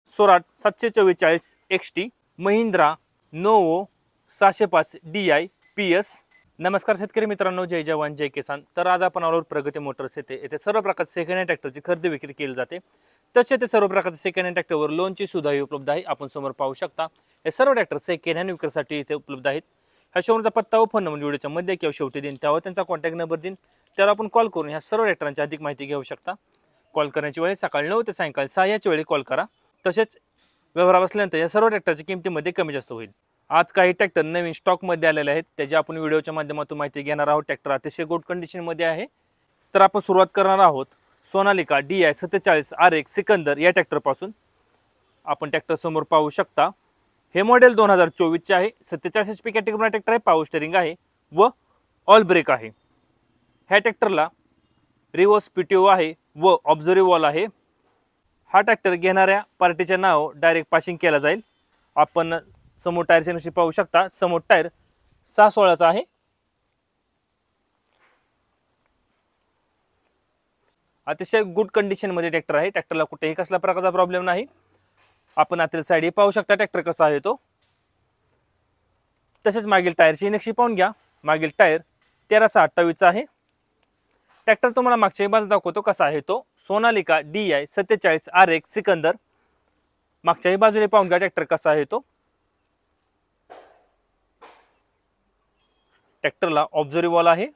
स्वराट 744 XT, Mahindra novo 605 DI PS। नमस्कार शेतकरी मित्रांनो, जय जवान जय किसान। तर आज आपण आलो प्रगती मोटर्स येथे सर्व प्रकारचे सेकंड हँड ट्रॅक्टरची खरेदी विक्री केली जाते। तसे ते सर्व प्रकारचे सेकंड हँड ट्रॅक्टरवर लोनची सुविधा उपलब्ध आहे। आपण समोर पाहू शकता हे सर्व ट्रॅक्टर सेकंड हँड विक्रीसाठी इथे उपलब्ध आहेत। ह्या शोरूमचा पत्ता व फोन नंबर व्हिडिओच्या मध्ये किंवा शेवटी देईन, त्यावर त्यांचा कॉन्टॅक्ट नंबर देईन, त्यावर आपण कॉल करून ह्या सर्व ट्रॅक्टरांची अधिक माहिती घेऊ शकता। कॉल करण्याची वेळ सकाळी 9 ते सायंकाळी 6 याच्या वेळी कॉल करा। तसेच व्यवहार बसल्यानंतर या सर्व ट्रॅक्टरची किमतीमध्ये कमी जास्त होईल। आज काही ट्रॅक्टर नवीन स्टॉक मध्ये आलेले आहेत, त्याची आपण व्हिडिओच्या माध्यमातून माहिती घेणार आहोत। ट्रॅक्टर अतिशय गुड कंडिशन मध्ये आहे। तर आपण सुरुवात करणार आहोत सोनालिका DI 47 RX सिकंदर या ट्रॅक्टर पासून। आपण ट्रॅक्टर समोर पाहू शकता, हे मॉडेल 2024 चे आहे। 47 HP कॅटेगरीचा ट्रॅक्टर आहे। पॉवर स्टीअरिंग आहे व ऑल ब्रेक आहे। ह्या ट्रॅक्टरला रिव्हर्स PTO आहे व ऑब्झर्व्ह वॉल आहे। हा ट्रॅक्टर घेणाऱ्या पार्टीचे नाव डायरेक्ट पासिंग केला जाईल। आपण समोर टायरची नक्षी पाहू शकता। समोर टायर 6/16 चा आहे। अतिशय गुड कंडिशन मध्ये ट्रॅक्टर आहे। ट्रॅक्टरला कुठेही कसला प्रकारचा प्रॉब्लेम नाही। आपण आतील साइड पाहू शकता ट्रॅक्टर कसा आहे तो। तसेच मागील टायरची नक्षी पाहून घ्या। मागील टायर 13/28 चा आहे। ट्रॅक्टर तुम्हाला मागच्या बाजूला दाखवतो कसा आहे तो। Sonalika DI 47 RX Sikandar. मागच्या बाजूने पाहून घ्या ट्रॅक्टर कसा आहे तो। ट्रॅक्टरला ऑब्झर्व्ह वॉल आहे।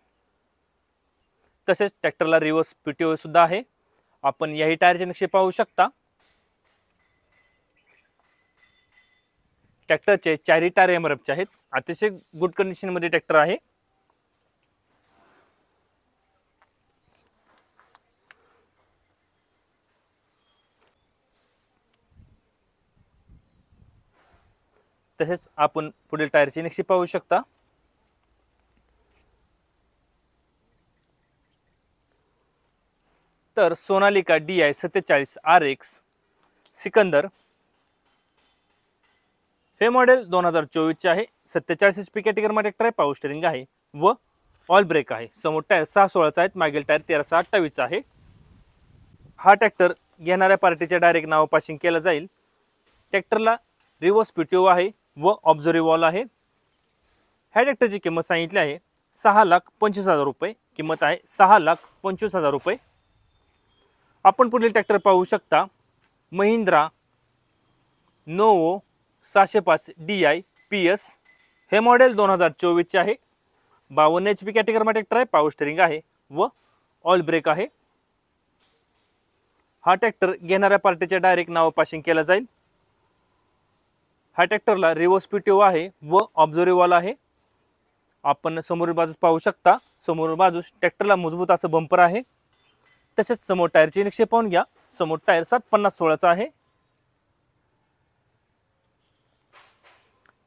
तसेच ट्रॅक्टरला रिव्हर्स PTO सुद्धा आहे। आपण याही टायरचे नक्षे पाहू शकता। ट्रॅक्टरचे चारही टायर MRF चे आहेत। अतिशय गुड कंडिशन मध्ये ट्रॅक्टर आहे। तसेच आपण पुढील टायरची नक्षी पाहू शकता। तर सोनालिका DI 47 RX सिकंदर हे मॉडेल 2024 चे आहे। 47 HP कॅटेगरीचा ट्रॅक्टर आहे। पॉवर स्टीअरिंग आहे व ऑल ब्रेक आहे। समोर टायर 6/16 चा आहे। मागील टायर 13/28 चा आहे। हा ट्रॅक्टर घेणाऱ्या पार्टीच्या डायरेक्ट नाव पासिंग केला जाईल। ट्रॅक्टरला रिव्हर्स PTO आहे व ऑब्झर्व्ह वॉल आहे। ह्या ट्रॅक्टरची किंमत सांगितली आहे 6,25,000 रुपये। किंमत आहे 6,25,000 रुपये। आपण पुढील ट्रॅक्टर पाहू शकता, महिंद्रा नोवो 605 DI PS। हे मॉडेल 2024 चे आहे। 52 HP कॅटेगरीचा ट्रॅक्टर आहे। पॉवर स्टीअरिंग आहे व ऑल ब्रेक आहे। हा ट्रॅक्टर घेणाऱ्या पार्टीच्या डायरेक्ट नाव पासिंग केला जाईल। हा ट्रॅक्टरला रिव्हर्स PTO आहे व ऑब्झर्व्ह वॉल आहे। आपण समोरील बाजूस पाहू शकता। समोर बाजूस ट्रॅक्टरला मजबूत असं बंपर आहे। तसेच समोर टायरची नक्षी पाहून घ्या। समोर टायर 7/50/16 चा आहे।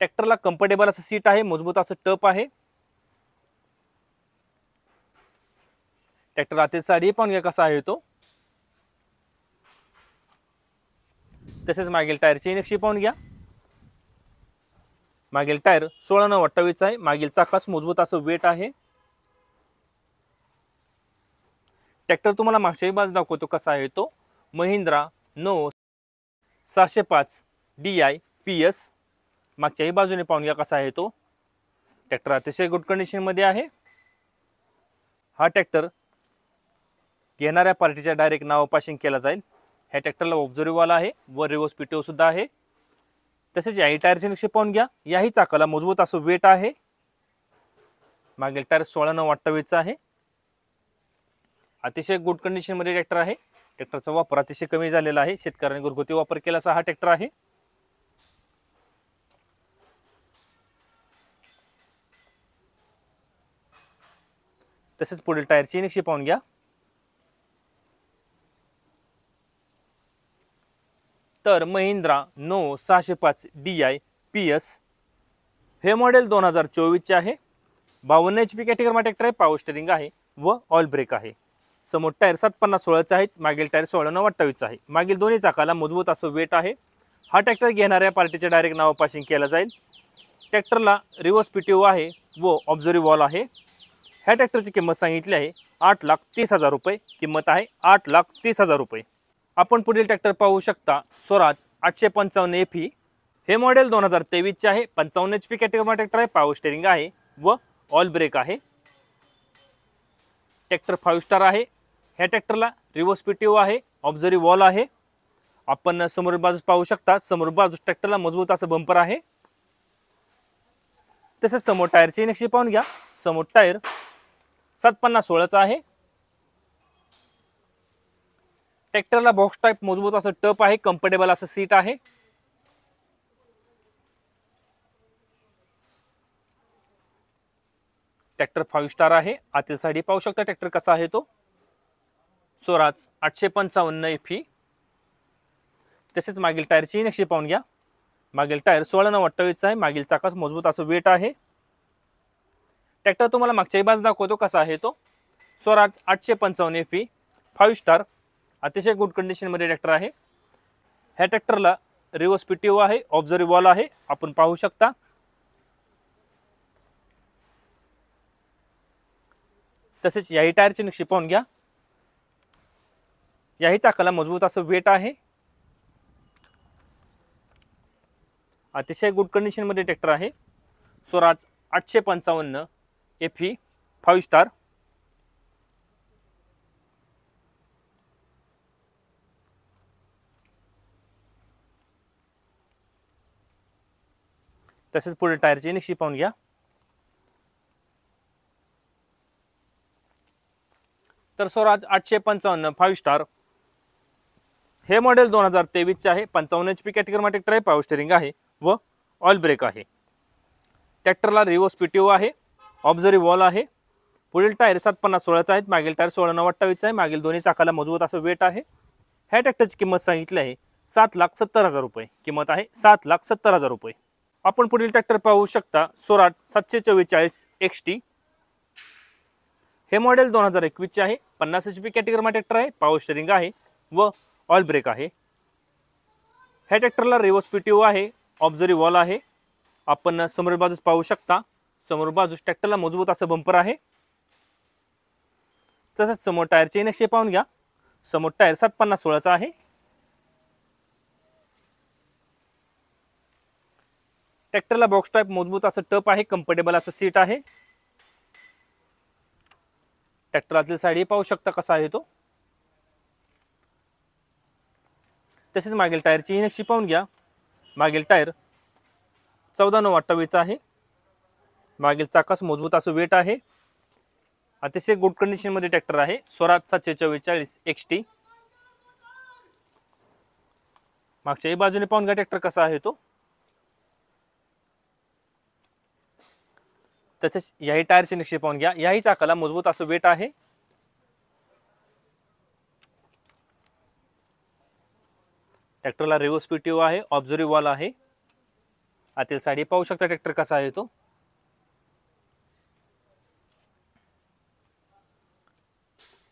ट्रॅक्टरला कम्फर्टेबल असं सीट आहे, मजबूत असं टप आहे। ट्रॅक्टर आतील साइड पाहून घ्या कसा आहे तो। तसेच मागील टायरची नक्षी पाहून घ्या। मागील टायर 16/9/28 आहे। मागील चाकास मजबूत असं वेट आहे। ट्रॅक्टर तुम्हाला मागच्या बाजू दाखवतो कसा आहे तो। Mahindra novo 605 DI PS। मागच्याही बाजूने पाहून घ्या कसा आहे तो। ट्रॅक्टर अतिशय गुड कंडिशन मध्ये आहे। हा ट्रॅक्टर घेणाऱ्या पार्टीच्या डायरेक्ट नाव पासिंग केला जाईल। ह्या ट्रॅक्टरला ऑब्झर्व्ह वॉल आहे व रिव्हर्स PTO सुद्धा आहे। तसेच याही टायरची नक्षी पाहून घ्या। याही चाकाला मजबूत असं वेट आहे। मागील टायर 16/9/28 चा आहे। अतिशय गुड कंडिशन मध्ये ट्रॅक्टर आहे। ट्रॅक्टरचा वापर अतिशय कमी झालेला आहे। शेतकऱ्यांनी घरगुती वापर केला असा हा ट्रॅक्टर आहे। तसेच पुढील टायरची नक्षी पाहून घ्या। तर महिंद्रा नोवो 605 DI PS हे मॉडेल 2024 चे आहे। 52 HP कॅटेगरीचा ट्रॅक्टर आहे। पॉवर स्टीअरिंग आहे व ऑल ब्रेक आहे। समोर टायर 7/50/16 चा आहे। मागील टायर 16/9/28 चा आहे। मागील दोन्ही चाकाला मजबूत असं वेट आहे। हा ट्रॅक्टर घेणाऱ्या पार्टीच्या डायरेक्ट नाव पासिंग केला जाईल। ट्रॅक्टरला रिव्हर्स PTO आहे व ऑब्झर्व्ह वॉल आहे। ह्या ट्रॅक्टरची किंमत सांगितली आहे 8,30,000 रुपये। किंमत आहे 8,30,000 रुपये। आपण पुढील ट्रॅक्टर पाहू शकता स्वराज 855 FE. हे मॉडेल 2023 चे आहे. 55 HP कॅटेगरी ट्रॅक्टर आहे. पॉवर स्टेअरिंग आहे व ऑल ब्रेक आहे. ट्रॅक्टर 5 स्टार आहे. ह्या ट्रॅक्टरला रिव्हर्स पीटीओ आहे, ऑब्झर्व्ह वॉल आहे. आपण समोर बाजूस पाहू शकता, समोर बाजूस ट्रॅक्टरला मजबूत असं बंपर आहे. तसेच समोर टायरची नक्षी पाहून घ्या. समोर टायर 750/16 चा आहे. ट्रॅक्टरला बॉक्स टाइप मजबूत असं टप आहे, कम्फर्टेबल असं सीट आहे. ट्रॅक्टर 5 स्टार आहे. आतील साइड पाहू शकता ट्रॅक्टर कसा आहे तो. स्वराज 855 FE. तसेच मागील टायरची नक्षी पाहून घ्या. मागील टायर 16/28 चा आहे. मागील चाकास मजबूत असं वेट आहे. ट्रॅक्टर तुम्हाला मागच्याही बाजू दाखवतो कसा आहे तो. स्वराज 855 FE 5 स्टार, अतिशय गुड कंडिशन मध्ये ट्रॅक्टर आहे. ह्या ट्रॅक्टरला रिव्हर्स पीटीओ आहे, ऑब्झर्व्ह वॉल आहे, आपण पाहू शकता. तसेच याही टायरची नक्षी पाहून घ्या. याही चाकाला मजबूत असं वेट आहे. अतिशय गुड कंडिशन मध्ये ट्रॅक्टर आहे. Swaraj 855 FE 5 star. तसेच पुढे टायरची नक्षी पाहून घ्या. तर स्वराज 855 5 स्टार हे मॉडेल 2023 चे आहे. 55 HP कॅटेगरी ट्रॅक्टर आहे. पॉवर स्टेअरिंग आहे व ऑल ब्रेक आहे. ट्रॅक्टरला रिव्हर्स पीटीओ आहे, ऑब्झर्व्ह वॉल आहे. पुढील टायर 750/16 चा आहेत. मागील टायर 16/28 चा आहे. मागील दोन्ही चाकाला मजबूत असं वेट आहे. ह्या ट्रॅक्टरची किंमत सांगितली आहे 7,70,000 रुपये. किंमत आहे 7,70,000 रुपये. आपण पुढील ट्रॅक्टर पाहू शकता स्वराज 744 XT. हे मॉडेल 2021 चे आहे. 50 HP कॅटेगरी ट्रॅक्टर आहे. पॉवर स्टेअरिंग आहे व ऑल ब्रेक आहे. ह्या ट्रॅक्टरला रिव्हर्स पीटीओ आहे, ऑब्झर्व्ह वॉल आहे. आपण समोर बाजूस पाहू शकता. समोर बाजूस ट्रॅक्टरला मजबूत असं बंपर आहे. तसेच समोर टायरचे नक्षे पाहून घ्या. समोर टायर 750/16 चा आहे. ट्रॅक्टरला बॉक्स टाइप मजबूत असं टप आहे, कम्फर्टेबल असं सीट आहे. ट्रॅक्टर आतील साइड पाहू शकता कसा आहे तो. तसेच मागील टायरची नक्षी पाहून घ्या. मागील टायर 14/28 चा आहे. मागील चाकास मजबूत असं वेट आहे. अतिशय गुड कंडिशन मध्ये ट्रॅक्टर आहे. स्वराज 744 XT. मागच्याही बाजूने पाहून घ्या ट्रॅक्टर कसा आहे तो. तसेच याही टायरची नक्षी पाहून घ्या. याही चाकाला मजबूत असं वेट आहे. ट्रॅक्टरला रिव्हर्स पीटीओ आहे, ऑब्झर्व्ह वॉल आहे. आतील साइड पाहू शकता ट्रॅक्टर कसा आहे तो.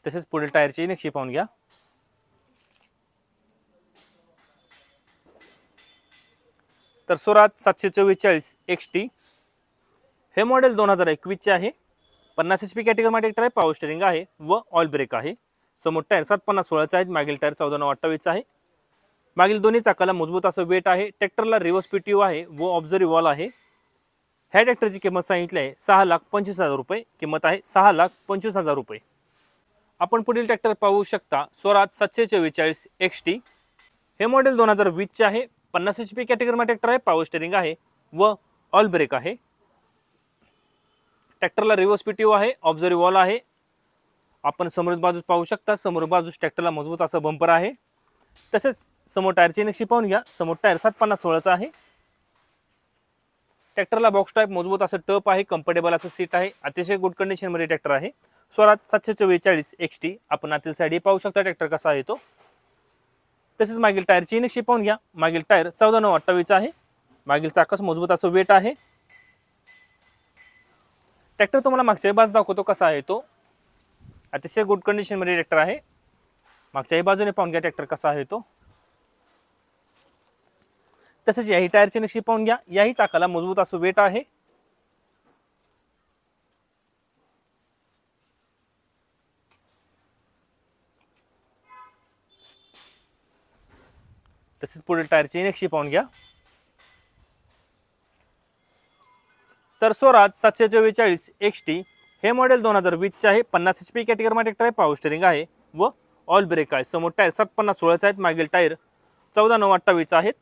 तसेच पुढील टायरची नक्षी पाहून घ्या. तर स्वराज 744 XT हे मॉडेल 2021 चे आहे. 50 HP कॅटेगरी ट्रॅक्टर आहे. पॉवर स्टेअरिंग आहे व ऑल ब्रेक आहे. समोर टायर 750/16 चा आहे. मागील टायर 14/28 चा आहे. मागील दोन्ही चाकाला मजबूत असं वेट आहे. ट्रॅक्टरला रिव्हर्स पीटीओ आहे व ऑब्झर्व्ह वॉल आहे. ह्या ट्रॅक्टरची किंमत सांगितली आहे 6,25,000 रुपये. किंमत आहे 6,25,000 रुपये. आपण पुढील ट्रॅक्टर पाहू शकता स्वराज 744 XT. हे मॉडेल 2020 चे आहे. 50 HP कॅटेगरी ट्रॅक्टर आहे. पॉवर स्टेअरिंग आहे व ऑल ब्रेक आहे. ट्रॅक्टरला रिव्हर्स पीटीओ आहे, ऑब्झर्व्ह वॉल आहे. आपण समोर बाजूस पाहू शकता. समोर बाजूस ट्रॅक्टरला मजबूत असं बंपर आहे. तसेच समोर टायरची नक्षी पाहून घ्या. समोर टायर 750/16 चा आहे. ट्रॅक्टरला बॉक्स टाइप मजबूत असं टप आहे, कम्फर्टेबल असं सीट आहे. अतिशय गुड कंडिशन मध्ये ट्रॅक्टर आहे. स्वराज 744 XT. आपण आतील साइड पाहू शकता ट्रॅक्टर कसा आहे तो. तसेच मागील टायरची नक्षी पाहून घ्या. मागील टायर 14/28 चा आहे. मागील चाकास मजबूत असं वेट आहे. ट्रॅक्टर तुम्हाला मागच्याही बाजू दाखवतो कसा आहे तो. अतिशय गुड कंडिशन मध्ये ट्रॅक्टर आहे. मागच्याही बाजूने पाहून घ्या ट्रॅक्टर कसा आहे तो. तसेच याही टायरची नक्षी पाहून घ्या. याही चाकाला मजबूत असं वेट आहे. तसेच पुढील टायरची नक्षी पाहून घ्या। तर स्वराज 744 XT हे मॉडेल 2020 आहे। 50 HP कॅटेगरीमध्ये ट्रॅक्टर आहे। पॉवर स्टीअरिंग आहे व ऑल ब्रेक आहे। समोर टायर 750/16 आहेत, मागील टायर 14/9/28 आहेत।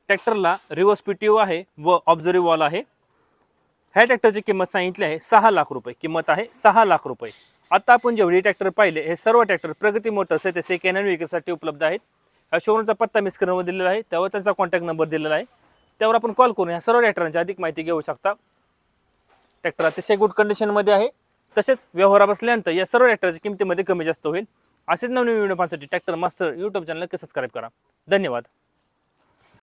ट्रॅक्टरला रिव्हर्स PTO आहे व ऑब्झर्व्ह वॉल आहे। ह्या ट्रॅक्टरची किंमत सांगितली आहे 6 लाख रुपये, किंमत आहे 6 लाख रुपये। आता आपण जेवढे ट्रॅक्टर पाहिले हे सर्व ट्रॅक्टर प्रगती मोटर्स आहे ते सेकंड हँड व्हेकलसाठी उपलब्ध आहेत। ह्या शोरूमचा पत्ता मी स्क्रीनवर दिलेला आहे, त्यावर त्यांचा कॉन्टॅक्ट नंबर दिलेला आहे, त्यावर आपण कॉल करून ह्या सर्व ट्रॅक्टरांची अधिक माहिती घेऊ शकता। ट्रॅक्टर अतिशय गुड कंडिशनमध्ये आहे। तसेच व्यवहार बसल्यानंतर या सर्व ट्रॅक्टरच्या किमतीमध्ये कमी जास्त होईल। असेच नवीन व्हिडिओ पाहण्यासाठी tractor master YouTube channel subscribe करा। धन्यवाद।